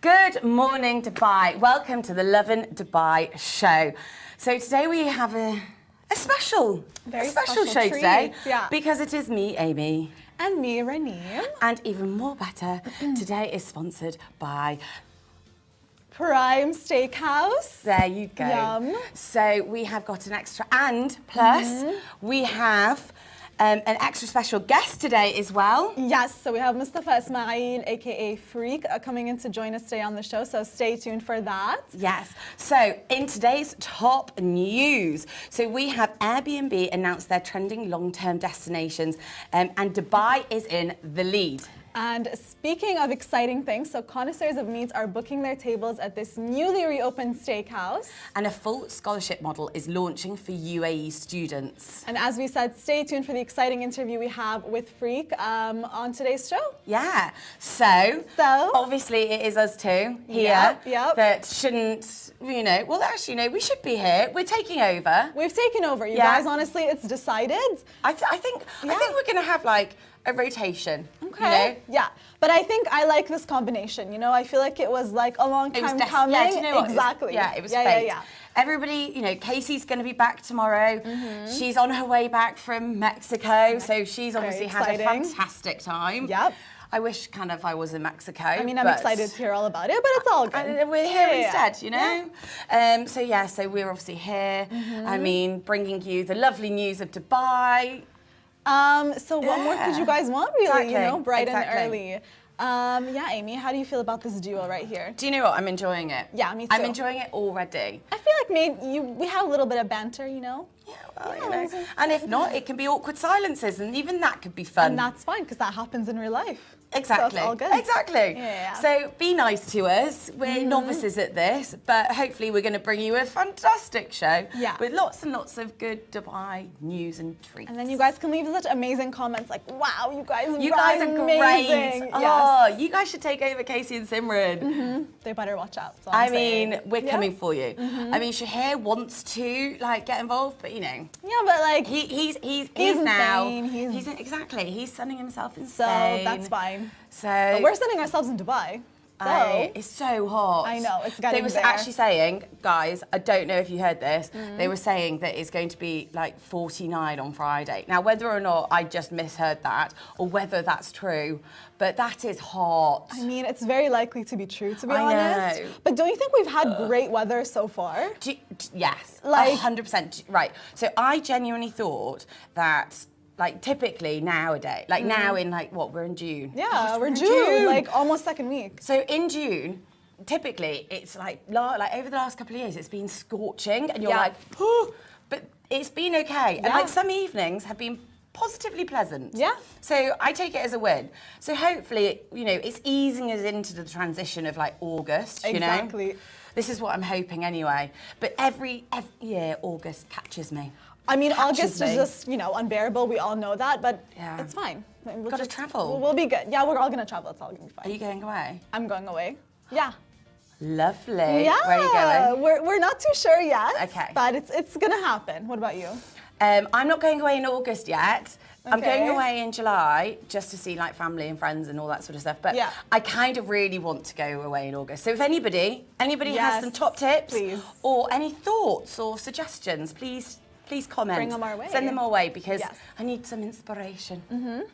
Good morning, Dubai. Welcome to the Lovin Dubai show. So today we have a special show treat, today, yeah. because it is me, Amy. And me, Raneem. And even more better, today is sponsored by Prime Steakhouse. There you go. Yum. So we have got an extra, and plus we have an extra special guest today as well. Yes, so we have Mustafa Ismail, aka Freak, coming in to join us today on the show, so stay tuned for that. Yes. So in today's top news, so we have Airbnb announced their trending long-term destinations, and Dubai is in the lead. And speaking of exciting things, so connoisseurs of meat are booking their tables at this newly reopened steakhouse. And a full scholarship model is launching for UAE students. And as we said, stay tuned for the exciting interview we have with Freak on today's show. Yeah. So obviously it is us two here that shouldn't, well, actually, we should be here. We're taking over. We've taken over, you guys. Honestly, it's decided. I think we're going to have like a rotation. Okay. Yeah, but I think I like this combination. I feel like it was like a long time coming. Yeah, do you know what? Exactly. It was fate. Yeah. Everybody, Casey's going to be back tomorrow. She's on her way back from Mexico, so she's obviously had a fantastic time. Yep. I wish I was in Mexico. I mean, I'm excited to hear all about it, but it's all good. We're here instead, So we're obviously here. I mean, bringing you the lovely news of Dubai. So what more could you guys want, really? Exactly. Bright and early. Yeah, Amy, how do you feel about this duo right here? Do you know what? I'm enjoying it. Yeah, me too. I'm enjoying it already. I feel like maybe we have a little bit of banter, Yeah, well, And if not, it can be awkward silences, and even that could be fun. And that's fine, because that happens in real life. Exactly. So it's all good. Exactly. Yeah. So be nice to us. We're novices at this, but hopefully we're going to bring you a fantastic show with lots and lots of good Dubai news and treats. And then you guys can leave such amazing comments like, wow, you guys are amazing. Great. Oh, you guys should take over Casey and Simran. They better watch out. I mean, we're coming for you. I mean, Shahir wants to get involved, but Yeah, but like he's now. Exactly. He's sunning himself in so Spain. That's fine. So but we're sending ourselves in Dubai. It's so hot. I know, it's getting They were there. actually saying, guys, I don't know if you heard this, they were saying that it's going to be like 49 on Friday. Now, whether or not I just misheard that, or whether that's true, but that is hot. I mean, it's very likely to be true, to be honest. Know. But don't you think we've had great weather so far? Yes, like 100%. Right. So I genuinely thought that, typically nowadays, now in we're in June. Yeah, we're June, like almost second week. So in June, typically it's like over the last couple of years, it's been scorching, and you're like, oh, but it's been okay. And some evenings have been positively pleasant. Yeah. So I take it as a win. So hopefully, it's easing us into the transition of August. Exactly. This is what I'm hoping anyway. But every year, August catches me. I mean, August is just, unbearable. We all know that, but it's fine. We've got to travel. We'll be good. Yeah, we're all going to travel. It's all going to be fine. Are you going away? I'm going away. Yeah. Lovely. Yeah. Where are you going? We're not too sure yet. Okay. But it's going to happen. What about you? I'm not going away in August yet. Okay. I'm going away in July just to see family and friends and all that sort of stuff. But I kind of really want to go away in August. So if anybody has some top tips or any thoughts or suggestions, please comment. Bring them our way. Send them our way, because I need some inspiration.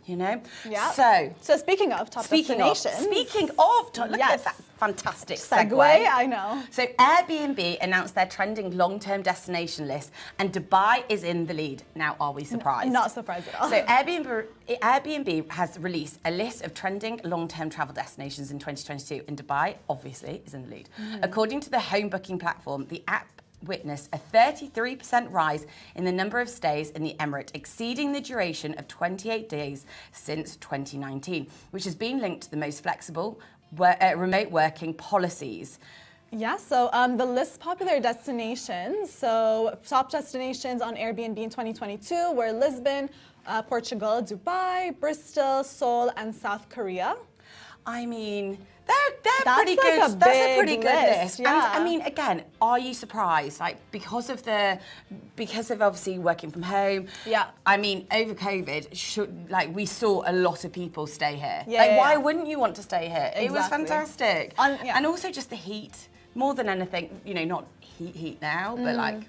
Yeah. So speaking of top destinations. Look at that fantastic segue. I know. So Airbnb announced their trending long-term destination list, and Dubai is in the lead. Now, are we surprised? Not surprised at all. So Airbnb has released a list of trending long-term travel destinations in 2022, and Dubai obviously is in the lead. According to the home booking platform, the app witnessed a 33% rise in the number of stays in the Emirate, exceeding the duration of 28 days since 2019, which has been linked to the most flexible remote working policies. Yeah, so the list popular destinations, so top destinations on Airbnb in 2022 were Lisbon, Portugal, Dubai, Bristol, Seoul, and South Korea. I mean, they're That's pretty like good. a That's a pretty big good list, list. yeah. And I mean, again, are you surprised? Like because of obviously working from home. Yeah. I mean, over COVID, we saw a lot of people stay here. Yeah, like, yeah, why yeah. wouldn't you want to stay here? It was Exactly. fantastic. Yeah. And also just the heat, more than anything. You know, not heat now, but like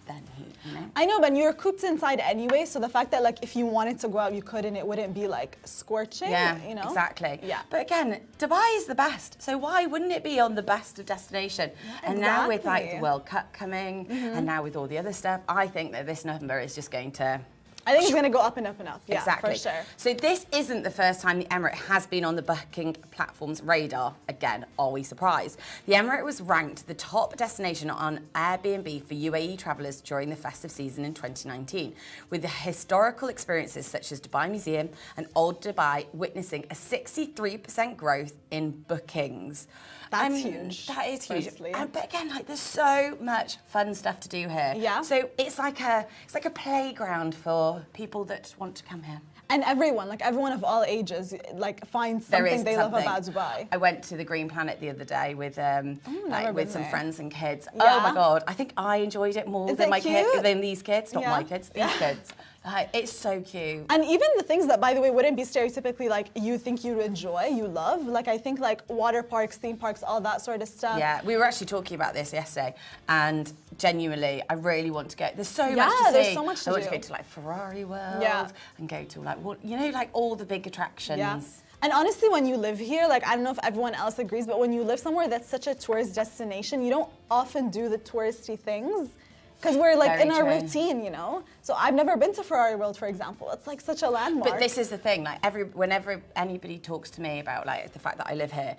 then heat. You know. I know, but you're cooped inside anyway, so the fact that like if you wanted to go out, you couldn't, it wouldn't be like scorching, Yeah, you know? exactly. Yeah. But again, Dubai is the best, so why wouldn't it be on the best of destination? Yeah, and now with like exactly. the World Cup coming, and now with all the other stuff, I think that this number is just going to... I think it's going to go up and up and up. Yeah, exactly. for sure. So this isn't the first time the Emirate has been on the booking platform's radar. Again, are we surprised? The Emirate was ranked the top destination on Airbnb for UAE travellers during the festive season in 2019, with the historical experiences such as Dubai Museum and Old Dubai witnessing a 63% growth in bookings. That's huge. That is huge. Firstly. But again, like there's so much fun stuff to do here. Yeah. So it's like a playground for people that want to come here. And everyone of all ages, like finds something they love about Dubai. I went to the Green Planet the other day with with some there. friends and kids. Yeah. Oh my god, I think I enjoyed it more Is than it cute? than these kids. Not Yeah. my kids, these kids. Like, it's so cute. And even the things that, by the way, wouldn't be stereotypically like you think you enjoy, you love. Like I think like water parks, theme parks, all that sort of stuff. Yeah, we were actually talking about this yesterday, and genuinely, I really want to go. There's so much to see. there's so much to I want do. to go to like Ferrari World, Yeah. and go to like like all the big attractions. Yeah. And honestly, when you live here, like I don't know if everyone else agrees, but when you live somewhere that's such a tourist destination, you don't often do the touristy things. Because we're like Very in our true. routine, you know? So I've never been to Ferrari World, for example. It's like such a landmark. But this is the thing, like whenever anybody talks to me about like the fact that I live here,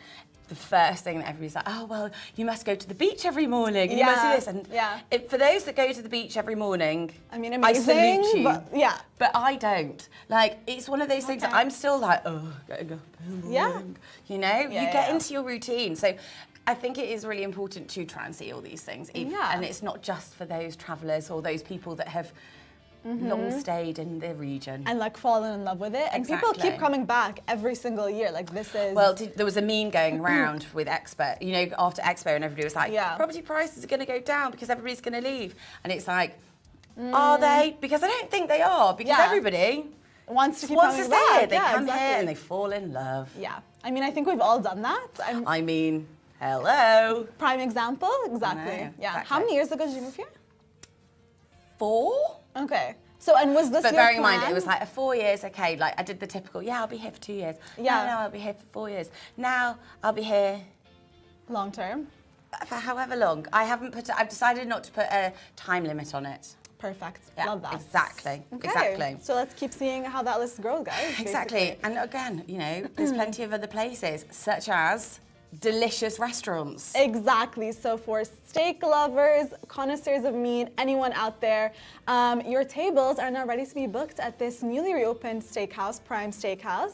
the first thing that everybody's like, oh well, you must go to the beach every morning, and you must do this. And for those that go to the beach every morning, I mean, amazing, I salute you. but yeah. But I don't. Like, it's one of those things that I'm still like, oh, getting up in the Yeah. morning. You know, you get yeah. into your routine. So I think it is really important to try and see all these things. Yeah. And it's not just for those travellers or those people that have long stayed in the region. And like fallen in love with it. And people Exactly. keep coming back every single year. Like this is... Well, there was a meme going around with Expo, you know, after Expo, and everybody was like, Yeah. property prices are going to go down because everybody's going to leave. And it's like, are they? Because I don't think they are, because Yeah. everybody wants to keep wants to coming stay back. here. They Yeah, come here exactly. and they fall in love. Yeah. I mean, I think we've all done that. I mean, hello. Prime example. Exactly. I know, Yeah. exactly. How many years ago did you move here? 4? Okay. So, and was this But your bearing in mind, plan? it was like 4 years, okay, like I did the typical, I'll be here for 2 years. Yeah. No, I'll be here for 4 years. Now, I'll be here long term. for however long. I've decided not to put a time limit on it. Perfect. Yeah, Love that. exactly, Okay. exactly. So let's keep seeing how that list grows, guys. Exactly. basically. And again, you know, there's plenty of other places, such as delicious restaurants. Exactly. So for steak lovers, connoisseurs of meat, anyone out there, your tables are now ready to be booked at this newly reopened steakhouse, Prime Steakhouse.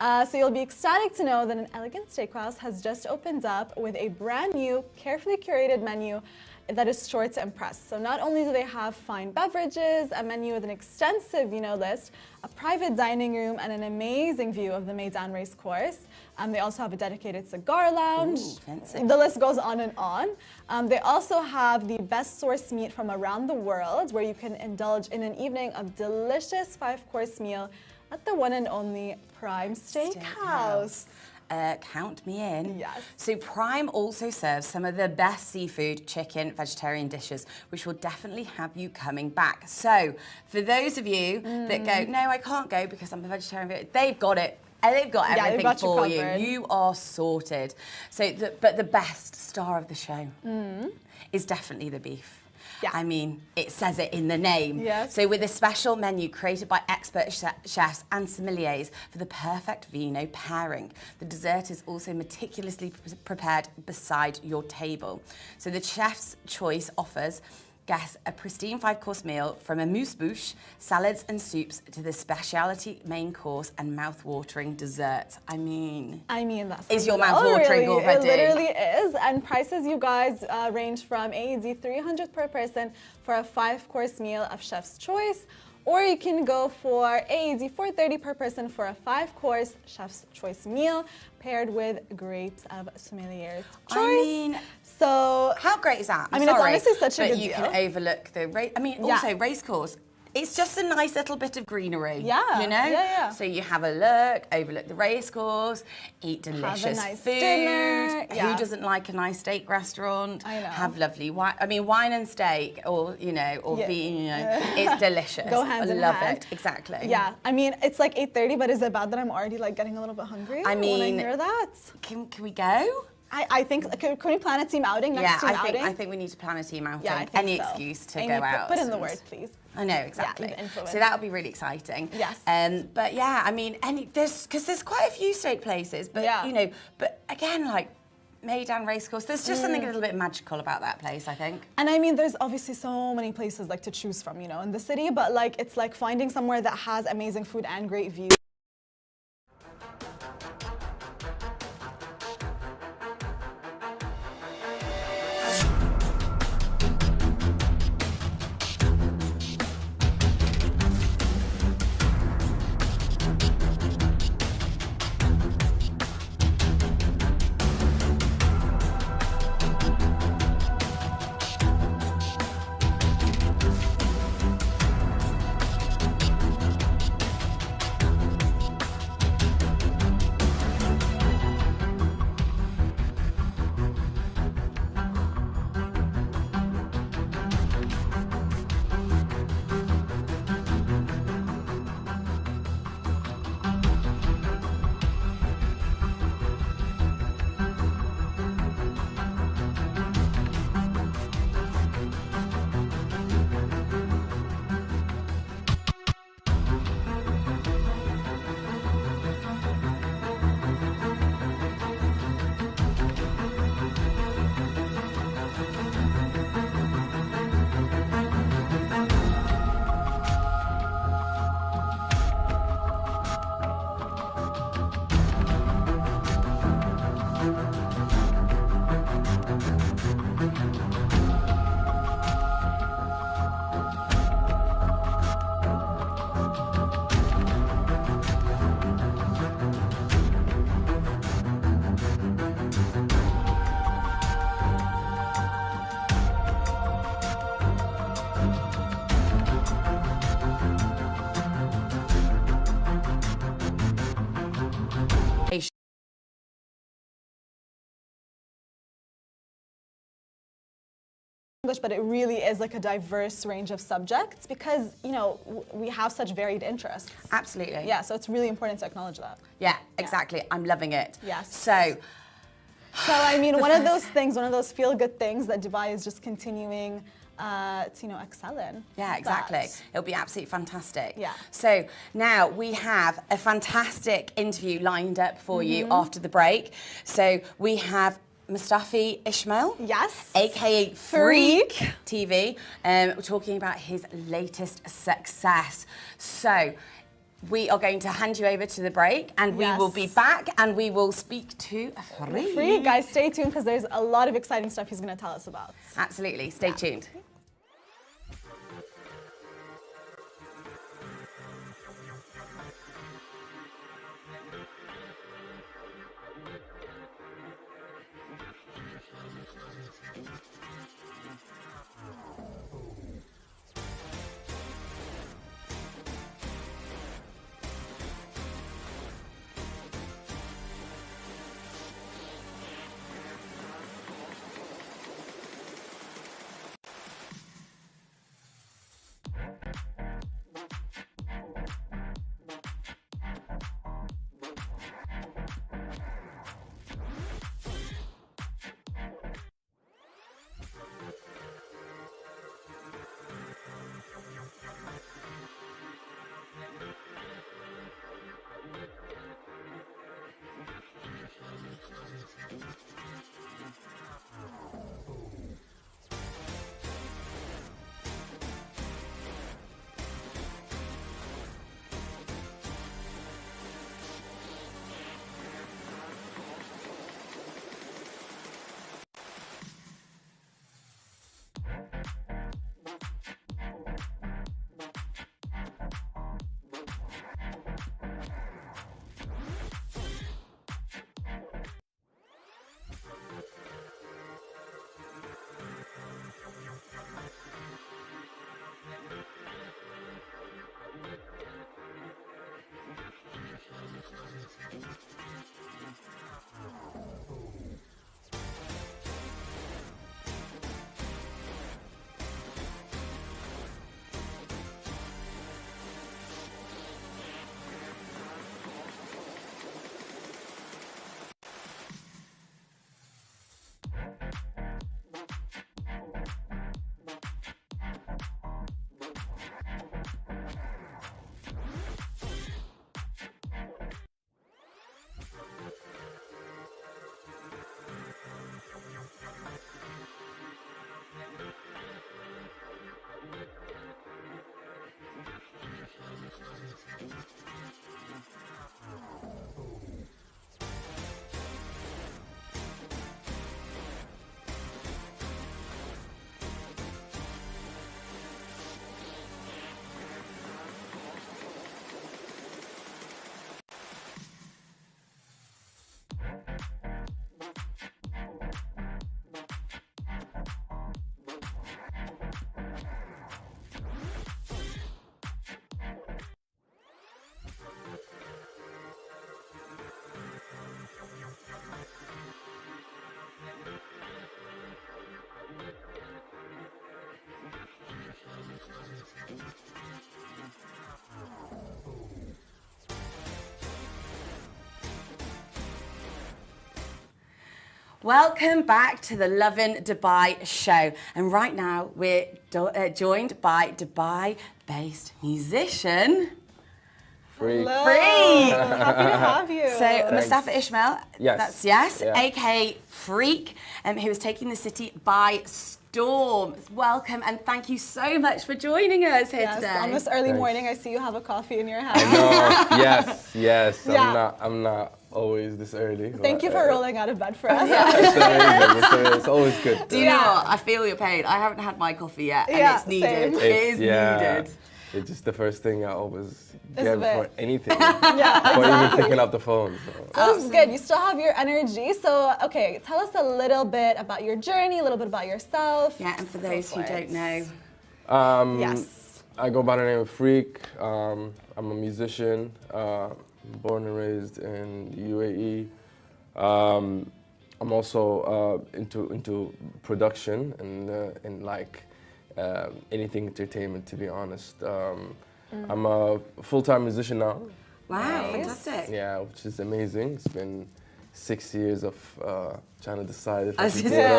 So you'll be ecstatic to know that an elegant steakhouse has just opened up with a brand new, carefully curated menu that is sure to impress. So not only do they have fine beverages, a menu with an extensive, list, a private dining room, and an amazing view of the Meydan Race Course. They also have a dedicated cigar lounge. Ooh, fancy. The list goes on and on. They also have the best source meat from around the world, where you can indulge in an evening of delicious 5-course meal at the one and only Prime Steakhouse. Count me in. Yes. So Prime also serves some of the best seafood, chicken, vegetarian dishes, which will definitely have you coming back. So for those of you that go, no, I can't go because I'm a vegetarian, they've got it. And they've got Yeah, everything they've got you for you. covered. You are sorted. So, but the best star of the show is definitely the beef. Yeah. I mean, it says it in the name. Yes. So with a special menu created by expert chefs and sommeliers for the perfect vino pairing. The dessert is also meticulously prepared beside your table. So the chef's choice offers guests a pristine 5-course meal, from a mousse-bouche, salads and soups, to the specialty main course and mouth-watering dessert. I mean, That's is your mouth watering already? It literally is. And prices, you guys, range from AED 300 per person for a 5-course meal of chef's choice, or you can go for AED 430 per person for a 5-course chef's choice meal paired with grapes of sommelier's choice. I mean, so how great is that? I mean, it's honestly such a good deal. But you can overlook the race. I mean, also race course. It's just a nice little bit of greenery. Yeah. You know? Yeah. So you have a look, overlook the race course, eat delicious have a nice food. dinner. Yeah. Who doesn't like a nice steak restaurant? I know. Have lovely wine. I mean, wine and steak, or it's delicious. Go hand in love hand. it. Exactly. Yeah. I mean, it's like 8:30, but is it bad that I'm already like getting a little bit hungry I mean, when I hear that? Can we go? I think, can we plan a team outing next team outing? I think we need to plan a team outing. Yeah, I think Any so. excuse to go out. Put in the word, please. I know, exactly. Yeah, influence. So that'll be really exciting. Yes. But yeah, I mean, there's quite a few steak places, but but again, like Meydan Racecourse, there's just something a little bit magical about that place, I think. And I mean, there's obviously so many places like to choose from, in the city, but like it's like finding somewhere that has amazing food and great views. English, but it really is like a diverse range of subjects because, we have such varied interests. Absolutely. Yeah, so it's really important to acknowledge that. Yeah, exactly. I'm loving it. Yes. So I mean, one of those feel-good things that Dubai is just continuing to, excel in. Yeah, exactly. It'll be absolutely fantastic. Yeah. So now we have a fantastic interview lined up for you after the break. So we have Mustafi Ismail, yes, aka Freak TV, talking about his latest success. So we are going to hand you over to the break, and we will be back, and we will speak to Freak. Freak, guys, stay tuned because there's a lot of exciting stuff he's going to tell us about. Absolutely, stay tuned. Welcome back to the Lovin Dubai show. And right now we're joined by Dubai-based musician Freak. Freak. Happy to have you. So Mustafa Ismail, Yes. aka Freak, who is taking the city by storm. Welcome and thank you so much for joining us here today. On this early morning, I see you have a coffee in your hand. I know. Yes. Yeah. I'm not always this early. Thank you for rolling out of bed for us. It's amazing. It's always good. Do you know what? I feel your pain. I haven't had my coffee yet, and it's needed. Same. It is needed. It's just the first thing I always get Isn't it? before anything. Yeah, Or even picking up the phone. So. That's good. You still have your energy. So, okay, tell us a little bit about your journey, a little bit about yourself. Yeah, and for those who don't know. Yes. I go by the name of Freak. I'm a musician, born and raised in the UAE. I'm also into production and like anything entertainment, to be honest. I'm a full-time musician now. Wow, Nice. fantastic. Yeah, which is amazing. It's been 6 years of trying to decide if I I was should just do it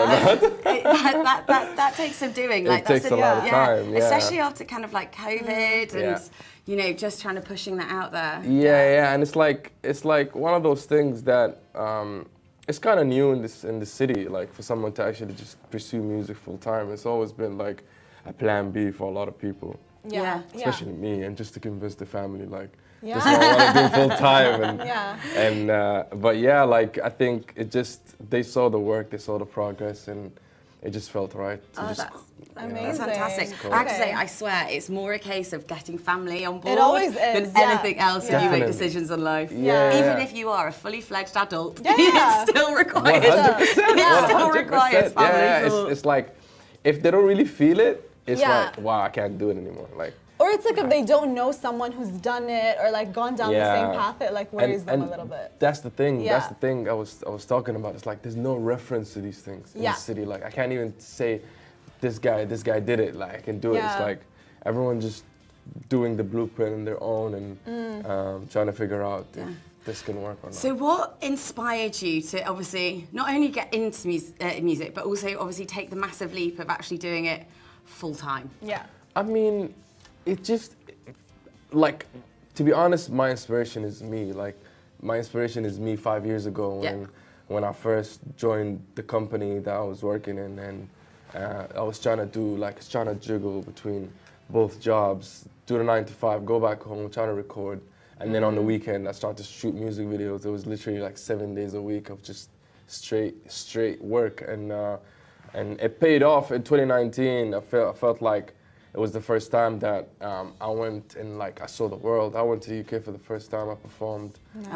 or not. that takes some doing. It takes a lot of time, yeah. Especially after kind of like COVID and Yeah. you know just trying to pushing that out there. Yeah, and it's like one of those things that it's kind of new in the city. Like for someone to actually just pursue music full time, it's always been like a plan B for a lot of people, Yeah. especially me, and just to convince the family like. Yeah. Just don't want to do full time, but yeah, like I think it just they saw the work, they saw the progress, and it just felt right. To Oh, just, that's amazing. That's fantastic. Cool. I have to say, Okay. I swear, it's more a case of getting family on board always than is, yeah. anything else when you make Definitely. decisions in life. Yeah. Even if you are a fully fledged adult, Yeah. it still requires. 100%. It still requires 100%. family. Yeah, thought. it's like if they don't really feel it, it's Yeah. like wow, I can't do it anymore. Like. Or it's like if they don't know someone who's done it or like gone down the same path, it like worries them a little bit. That's the thing. Yeah. That's the thing I was talking about. It's like there's no reference to these things in Yeah. the city. Like I can't even say this guy did it. Like I can do it. It's Yeah. like everyone just doing the blueprint on their own and trying to figure out if this can work or not. So what inspired you to obviously not only get into music, but also obviously take the massive leap of actually doing it full time? Yeah. I mean, it just, like, to be honest, my inspiration is me. Like, my inspiration is me 5 years ago when I first joined the company that I was working in, and I was trying to juggle between both jobs, do the 9 to 5, go back home, trying to record, and then on the weekend I started to shoot music videos. It was literally like 7 days a week of just straight work, and it paid off in 2019. I felt like it was the first time that I went and like I saw the world. I went to the UK for the first time. I performed. The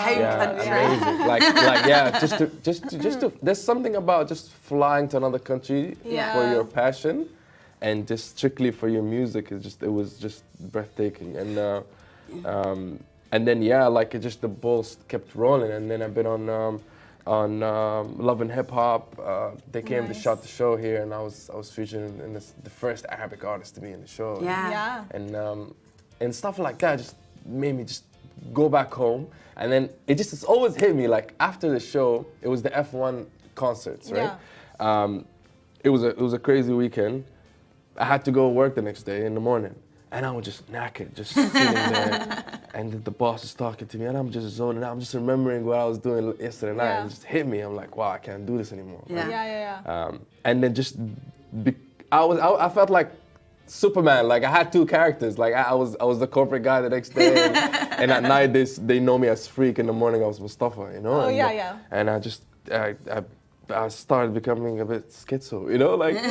home country. Amazing. Just to. There's something about just flying to another country for your passion, and just strictly for your music. It was just breathtaking. And then the balls kept rolling, and then I've been on Lovin Hip Hop. They came to shot the show here, and I was featured in the first Arabic artist to be in the show. Yeah. And stuff like that just made me just go back home, and then it's always hit me like after the show. It was the F1 concerts, right? Yeah. It was a crazy weekend. I had to go work the next day in the morning, and I was just knackered, just sitting there, and the boss is talking to me, and I'm just zoning out. I'm just remembering what I was doing yesterday night, and it just hit me. I'm like, wow, I can't do this anymore. Yeah. Yeah. And then I felt like Superman. Like I had two characters. Like I was the corporate guy the next day, and at night they know me as Freak. In the morning I was Mustafa, you know. Oh, and, yeah. And I started becoming a bit schizo, you know, like Two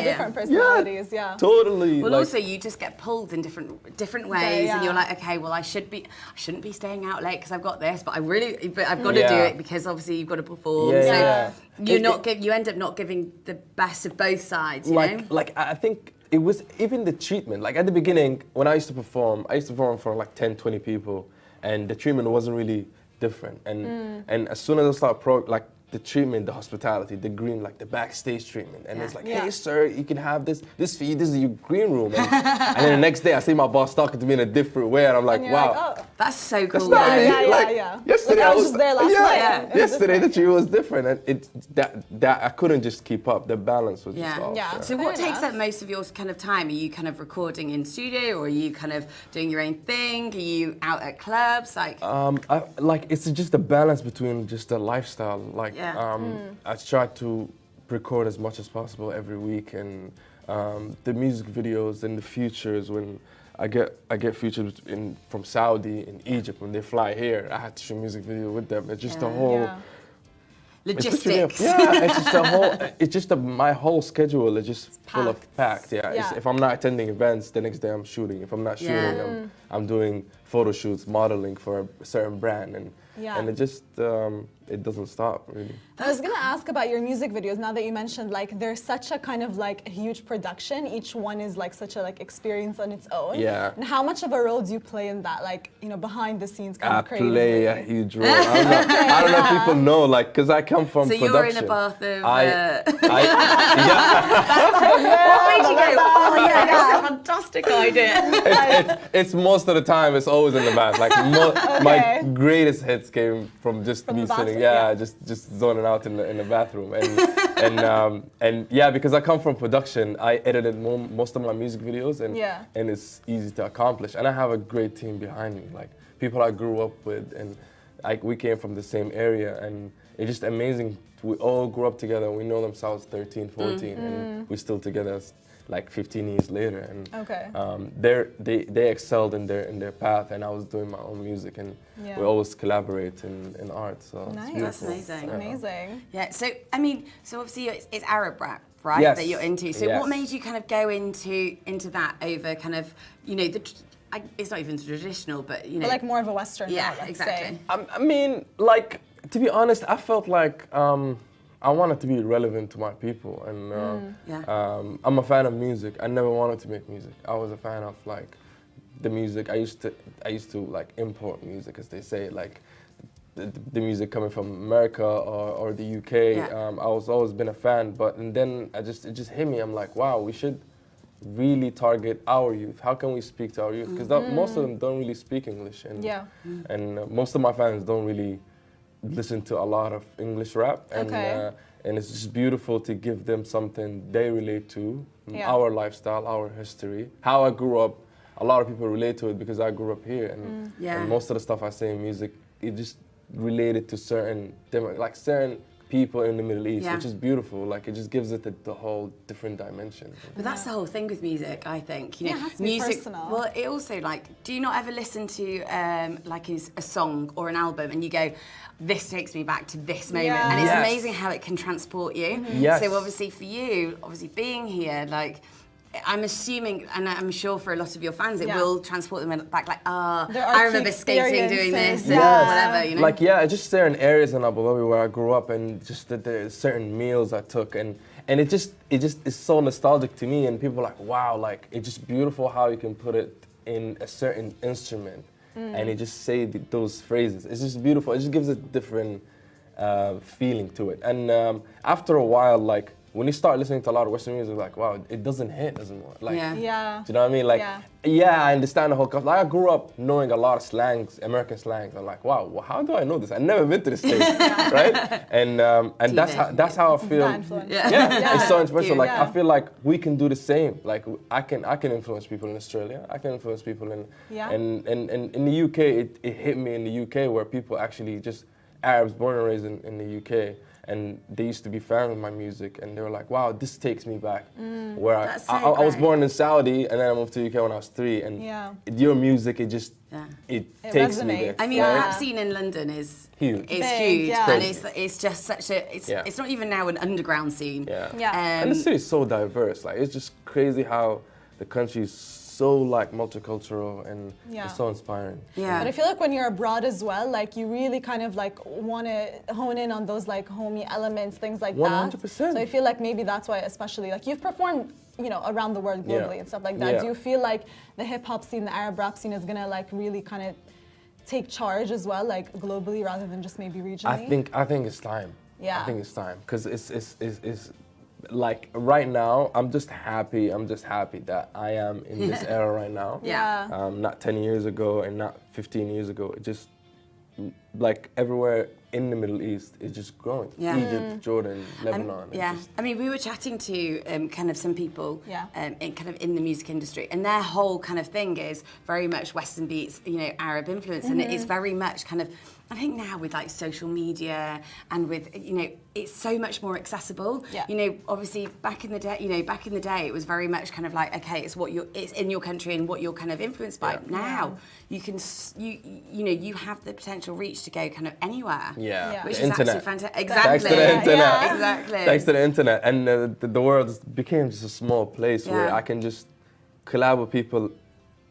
different personalities. Yeah. totally. Well, like, also you just get pulled in different ways, and you're like, okay, well, I shouldn't be staying out late because I've got this, but I've got to do it because obviously you've got to perform. Yeah. So you end up not giving the best of both sides. You know? Like I think it was even the treatment. Like at the beginning, when I used to perform for like 10, 20 people, and the treatment wasn't really different. And as soon as I start the treatment, the hospitality, the green, like the backstage treatment. And it's like, hey, sir, you can have this for you. This is your green room. And then the next day, I see my boss talking to me in a different way, and I'm like, wow. Like, oh. That's so cool. Yesterday I was just there last night. Yesterday the tree was different, and that I couldn't just keep up. The balance was just off. Yeah. So what takes up most of your kind of time? Are you kind of recording in studio, or are you kind of doing your own thing? Are you out at clubs? Like, it's just a balance between just the lifestyle. Like, I try to record as much as possible every week, and the music videos and the futures when. I get featured from Saudi and Egypt when they fly here. I had to shoot a music video with them. It's just a whole logistics. It's just my whole schedule is just full of packed. If I'm not attending events, the next day I'm shooting. If I'm not shooting, I'm doing photo shoots, modeling for a certain brand, and it just it doesn't stop really. I was gonna ask about your music videos. Now that you mentioned, like, there's such a kind of like a huge production. Each one is like such a like experience on its own. Yeah. And how much of a role do you play in that? Like, you know, behind the scenes kind of crazy. I play a huge role. I don't know if people know, like, because I come from production. So you're in a bath of. What made you go? Oh yeah, that's a fantastic idea. It's most of the time. It's always in the bath. Like my greatest hits came from just me sitting. Just zoning out in the bathroom, and because I come from production, I edited most of my music videos, and it's easy to accomplish. And I have a great team behind me, like people I grew up with, and we came from the same area, and it's just amazing. We all grew up together. We know themselves 13, 14, and we're still together like 15 years later. And they excelled in their path, and I was doing my own music, and we always collaborate in art. So nice. It's beautiful. That's amazing. Amazing. Yeah. So I mean, so obviously it's Arab rap, right? Yes. That you're into. So what made you kind of go into that over kind of, you know, it's not even traditional, but you know, But like more of a Western. Yeah, let's exactly. say. I mean, like, to be honest, I felt like I wanted to be relevant to my people, and I'm a fan of music. I never wanted to make music. I was a fan of like the music. I used to like import music, as they say, like the music coming from America or the UK. I was always been a fan, and then it just hit me. I'm like, wow, we should really target our youth. How can we speak to our youth? Because most of them don't really speak English, and most of my fans don't really listen to a lot of English rap, and it's just beautiful to give them something they relate to, our lifestyle, our history, how I grew up. A lot of people relate to it because I grew up here, and most of the stuff I say in music, it just related to certain people in the Middle East, which is beautiful. Like, it just gives it the whole different dimension. But that's the whole thing with music, I think. You know, it has to be music. personal. Well, it also, like, do you not ever listen to like a song or an album and you go, this takes me back to this moment, and it's amazing how it can transport you. Yes. So obviously for you, being here, like, I'm assuming, and I'm sure for a lot of your fans, it will transport them back, like, I remember skating, doing this, and whatever, you know? Like, just certain areas in Abu Dhabi where I grew up, and just that there's certain meals I took, and it just is so nostalgic to me, and people are like, wow, like, it's just beautiful how you can put it in a certain instrument, and it just say those phrases. It's just beautiful. It just gives a different feeling to it, and after a while, like, when you start listening to a lot of Western music, like, wow, it doesn't hit as more. Like, do you know what I mean? Like, I understand the whole concept. Like, I grew up knowing a lot of slangs, American slangs. I'm like, wow, well, how do I know this? I've never been to the States, right? And that's how I feel. It's so influential. Like, I feel like we can do the same. Like, I can influence people in Australia. I can influence people in in the UK. It hit me in the UK where people actually just Arabs born and raised in the UK. And they used to be fans of my music, and they were like, wow, this takes me back. Where I was born in Saudi, and then I moved to the UK when I was 3, and your music, it takes resonates. me there. I mean, the rap scene in London is huge. It's huge, and it's just such a, it's not even now an underground scene. And the city is so diverse. Like, it's just crazy how the country is so like multicultural, and it's so inspiring. But I feel like when you're abroad as well, like, you really kind of like want to hone in on those like homey elements, things like 100%. that. So I feel like maybe that's why, especially, like, you've performed, you know, around the world globally and stuff like that. Do you feel like the hip hop scene, the Arab rap scene is gonna like really kind of take charge as well, like globally rather than just maybe regionally? I think it's time. Yeah. I think it's time because it's like right now. I'm just happy. I'm just happy that I am in this era right now. Yeah. Not 10 years ago and not 15 years ago. It just like everywhere in the Middle East is just growing. Yeah. Egypt, Jordan, Lebanon. Yeah, I mean, we were chatting to kind of some people in the music industry, and their whole kind of thing is very much Western beats, you know, Arab influence, and it is very much kind of. I think now with like social media and with, you know, it's so much more accessible. Yeah. You know, obviously back in the day, it was very much kind of like, okay, it's in your country and what you're kind of influenced by. Now you can, you know, you have the potential reach to go kind of anywhere. Yeah. Which The is internet. absolutely fantastic. Exactly. Thanks to the internet. Yeah. Exactly. Thanks to the internet, and the world became just a small place where Yeah. I can just collab with people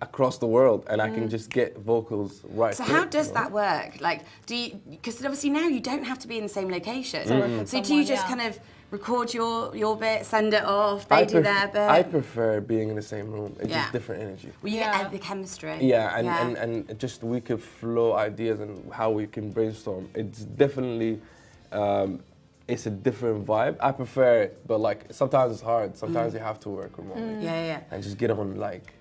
across the world, and I can just get vocals right. So quick, how does you know? that work? Like, do you? Because obviously now you don't have to be in the same location. So do someone, you just kind of record your bit, send it off, they do their bit? I prefer being in the same room. It's just different energy. Well, you get the chemistry. Yeah, and just we could flow ideas and how we can brainstorm. It's definitely, it's a different vibe. I prefer it, but like sometimes it's hard. Sometimes you have to work remotely. Yeah. And just get on like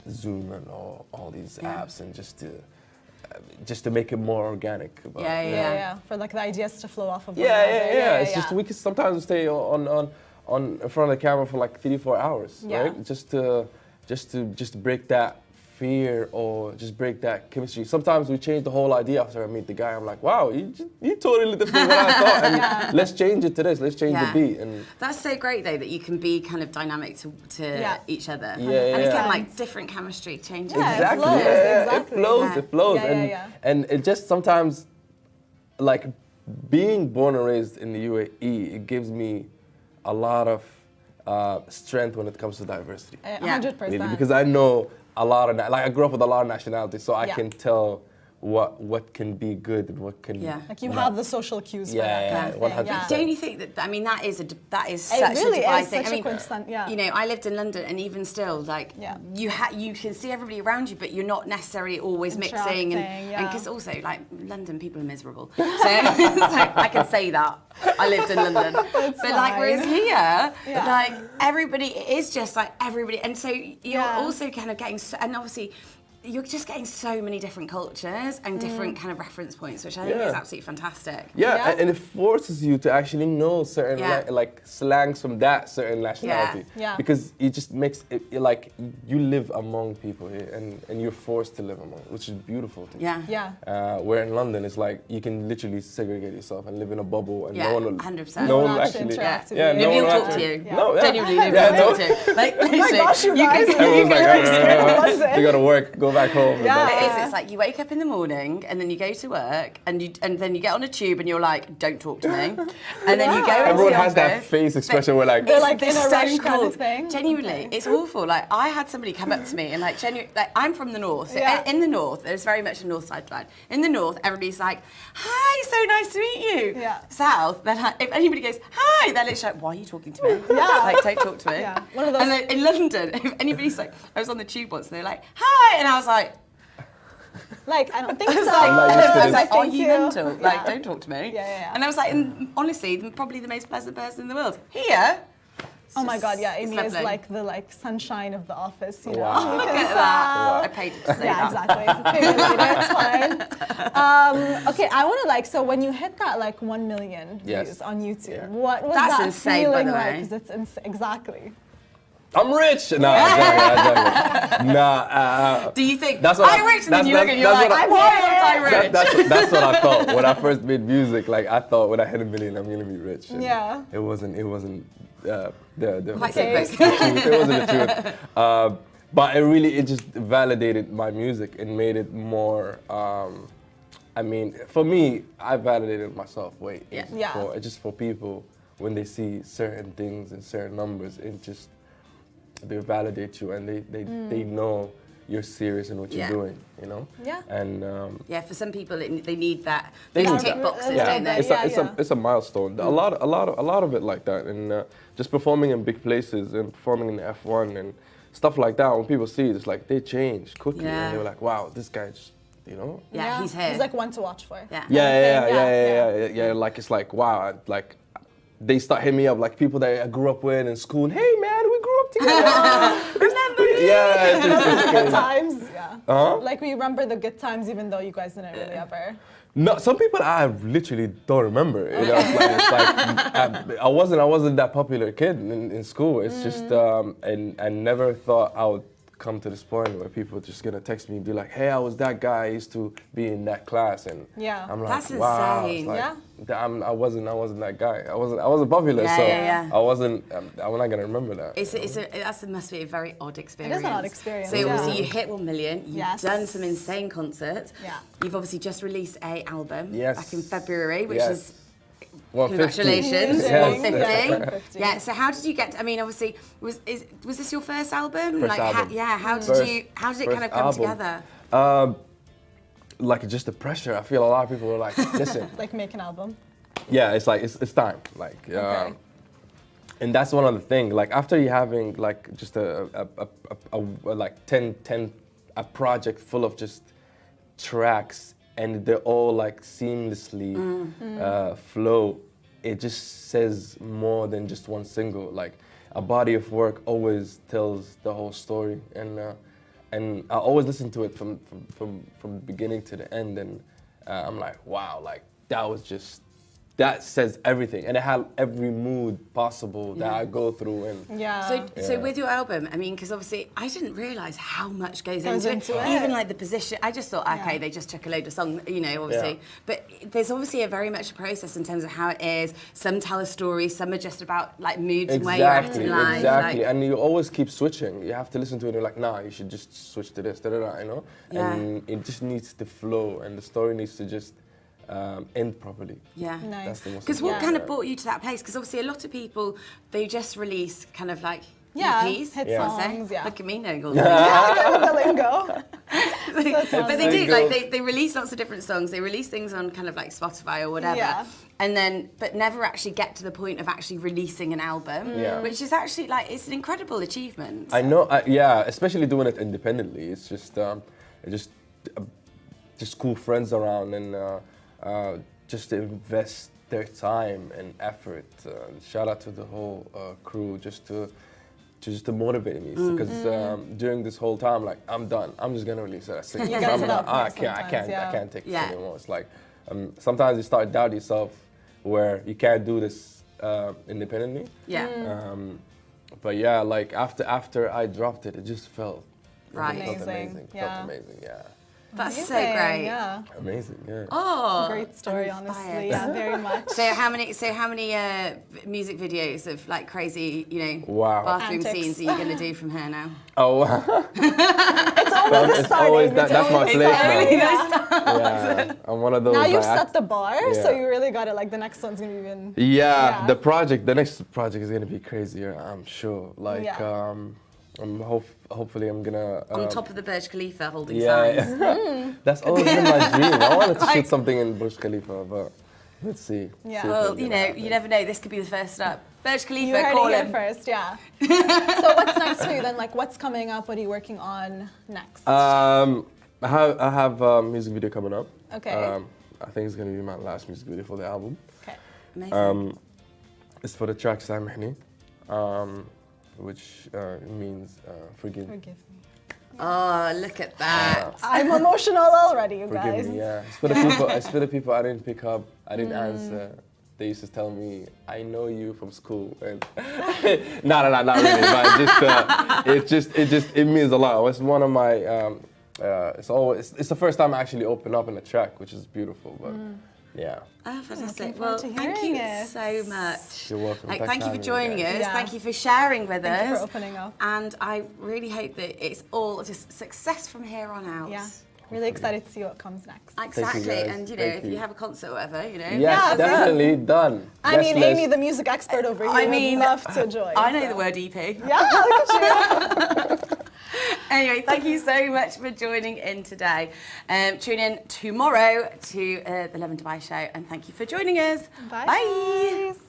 Zoom and all these apps and just to make it more organic. About, Yeah. For like the ideas to flow off of one Yeah. another. It's just we can sometimes stay on in front of the camera for like 3-4 hours, right? Just to break that fear or just break that chemistry. Sometimes we change the whole idea after I meet the guy. I'm like, wow, you totally different than what I thought. And let's change it to this. Let's change the beat. And that's so great though that you can be kind of dynamic to each other. And Yeah. again, like different chemistry changes. Exactly. It flows. And it just sometimes, like, being born and raised in the UAE, it gives me a lot of strength when it comes to diversity. 100%. Really, because I know a lot of I grew up with a lot of nationalities, so I can tell what can be good and what can like you have the social cues for that kind of thing. 100%. Don't you think that? I mean, that is such really a Dubai is thing. such I a mean, you know, I lived in London, and even still, like, you can see everybody around you, but you're not necessarily always mixing, and because also, like, London people are miserable, so I can say that I lived in London, but like, whereas here, like everybody is just like everybody, and so you're also kind of getting, and obviously. You're just getting so many different cultures and different kind of reference points, which I think is absolutely fantastic. Yeah, and it forces you to actually know certain like slangs from that certain nationality. Because it just makes it like you live among people here, and you're forced to live among, which is beautiful. Where in London, it's like you can literally segregate yourself and live in a bubble, and no one will, 100%. no one will actually, Nobody will talk to you. Genuinely, nobody will talk to you. Like, literally, gosh, you guys. Everyone's like, you gotta work, go back home. It's like you wake up in the morning and then you go to work and then you get on a tube and you're like, don't talk to me. And then you go into Everyone the has that office, face expression where like they're like in a so rush kind cool. of thing. Genuinely, it's awful. Like I had somebody come up to me and like like I'm from the north. So in the north, there's very much a north side line. In the north, everybody's like, hi, so nice to meet you. South, then if anybody goes, hi, they're literally like, why are you talking to me? Like don't talk to me. One of those. And then in London, if anybody's like, I was on the tube once and they're like, hi, and I was like. Like, I don't think so. I was like, are Thank you mental? Like, don't talk to me. Yeah. And I was like, honestly, probably the most pleasant person in the world. Here. Oh my God, yeah, Amy is lovely. like the sunshine of the office, you know. Wow. Look at that. I paid to say that. Exactly. Pay me later, it's fine. Okay, I want to so when you hit that 1 million views on YouTube, what was That's that insane, feeling by the like? way. Because it's exactly. I'm rich. No, nah. Do you think That's what I'm rich? And then you look and you're like, why am I rich? That's what I thought when I first made music. Like I thought when I hit 1 million, I'm gonna be rich. And it wasn't. The Quite truth. simple. It wasn't the truth. But it just validated my music and made it more. I mean, for me, I validated myself way. Just for people when they see certain things and certain numbers, they validate you and they know you're serious in what you're doing, you know? Yeah. And for some people, they need that. They They need tick that. boxes, Yeah. don't they? It's a milestone. A lot of it like that, and just performing in big places and performing in the F1 and stuff like that. When people see it, it's like they change quickly, and they're like, "Wow, this guy you know? Yeah, he's here. He's like one to watch for. Yeah. Yeah. Like it's like wow, like they start hitting me up, like people that I grew up with in school. And, hey man, we grew up together. Remember me? Yeah, it's just Good times. Yeah. Uh-huh. Like we remember the good times, even though you guys didn't really ever. No, some people I literally don't remember. You know, it's like I wasn't that popular kid in school. It's just and I never thought I would come to this point where people are just gonna text me and be like, "Hey, I was that guy. I used to be in that class," and Yeah. I'm like, That's "Wow." insane. It's like, Yeah. I wasn't that guy. I wasn't popular, Yeah, so yeah. I wasn't. I'm not gonna remember that. That must be a very odd experience. It is an odd experience, So yeah. obviously you hit 1 million. You've Yes. done some insane concerts. Yeah. You've obviously just released a album Yes. back in February, which Yes. is 150. congratulations, Yes. 150. 150. Yeah. So how did you get? I mean, obviously, was this your first album? First album. How did First- it kind first of come album. together? Like just the pressure. I feel a lot of people were like, "Listen." Like make an album. Yeah, it's like it's time. Like, and that's one of the things. Like after you having like just a like 10 a project full of just tracks, and they're all like seamlessly flow. It just says more than just one single. Like a body of work always tells the whole story, and I always listen to it from the beginning to the end, and I'm like, wow, like that says everything, and it had every mood possible that I go through, and Yeah. So with your album, I mean, because obviously I didn't realise how much goes Goes into into it. it. Even like the position, I just thought, okay, Yeah. they just took a load of songs, you know, obviously. Yeah. But there's obviously a very much a process in terms of how it is. Some tell a story, some are just about like moods and where you're at in life. Exactly, Like, and you always keep switching. You have to listen to it and you're like, nah, you should just switch to this, you know? Yeah. And it just needs to flow, and the story needs to just end properly. yeah. Nice. That's the most Because what important kind of part. brought you to that place? Because obviously a lot of people, they just release kind of like Yeah, EPs. hit I say. songs, yeah. Look at me knowing all the The lingo. But they do, Lingo. like they release lots of different songs. They release things on kind of like Spotify or whatever. Yeah. And then, but never actually get to the point of actually releasing an album, Yeah. which is actually like, it's an incredible achievement. I know, yeah, especially doing it independently. It's just cool friends around, and just to invest their time and effort. Shout out to the whole crew just to motivate me, because during this whole time, like, I'm done. I'm just gonna release that single. You get to that I point can't sometimes, yeah. I can't take this Yeah. anymore. It's like sometimes you start doubt yourself where you can't do this independently. Yeah. But yeah, like after I dropped it, it just felt Right. It felt Amazing, amazing. yeah. Felt amazing. Yeah. That's so Amazing, great. Yeah. Amazing. Yeah. Oh, Great story, I'm inspired. honestly. Yeah, very much. So how many music videos of like crazy, you know, Wow. bathroom Antics. scenes are you going to do from here now? Oh, it's always that. That's my place now. Yeah, I'm one of those. Now you've that set the bar, so Yeah. you really got it. Like the next one's gonna be even. Yeah, Yeah. the next project is gonna be crazier. I'm sure. Like, Yeah. hopefully I'm gonna. On top of the Burj Khalifa holding Yeah, signs. that's always been my dream. I wanted to shoot something in Burj Khalifa, but let's see. Yeah. See if Well, it's you gonna know, happen. you never know. This could be the first step. Burj You Khalifa, heard call it here him. first, yeah. So what's next for you then? Like, what's coming up? What are you working on next? I have a music video coming up. Okay. I think it's gonna be my last music video for the album. Okay. Amazing. It's for the track Samihni, which means forgive me. Forgive me. Oh, look at that. I'm emotional already, you guys. Forgive me, yeah. It's for the people. It's for the people I didn't pick up. I didn't answer. They used to tell me, "I know you from school," and not really. But it means a lot. It's one of my. It's the first time I actually open up in a track, which is beautiful. But yeah. Oh, fantastic. Looking Well, forward to thank you hearing it. so much. You're welcome. Like, Thanks thank you for for having me, joining guys. us. Yeah. Thank you for sharing with Thank you us. for opening up. And I really hope that it's all just success from here on out. Yeah. Really excited to see what comes next. Exactly. guys. And, you know, Thank if you you. have a concert or whatever, you know. Yes, Yeah, definitely done. I mean, Let's- Amy, the music expert over here, I mean, would love to join. I know so. the word EP. Yeah, look at you. Anyway, thank you so much for joining in today. Tune in tomorrow to the Lovin Dubai show, and thank you for joining us. Bye. Bye. guys.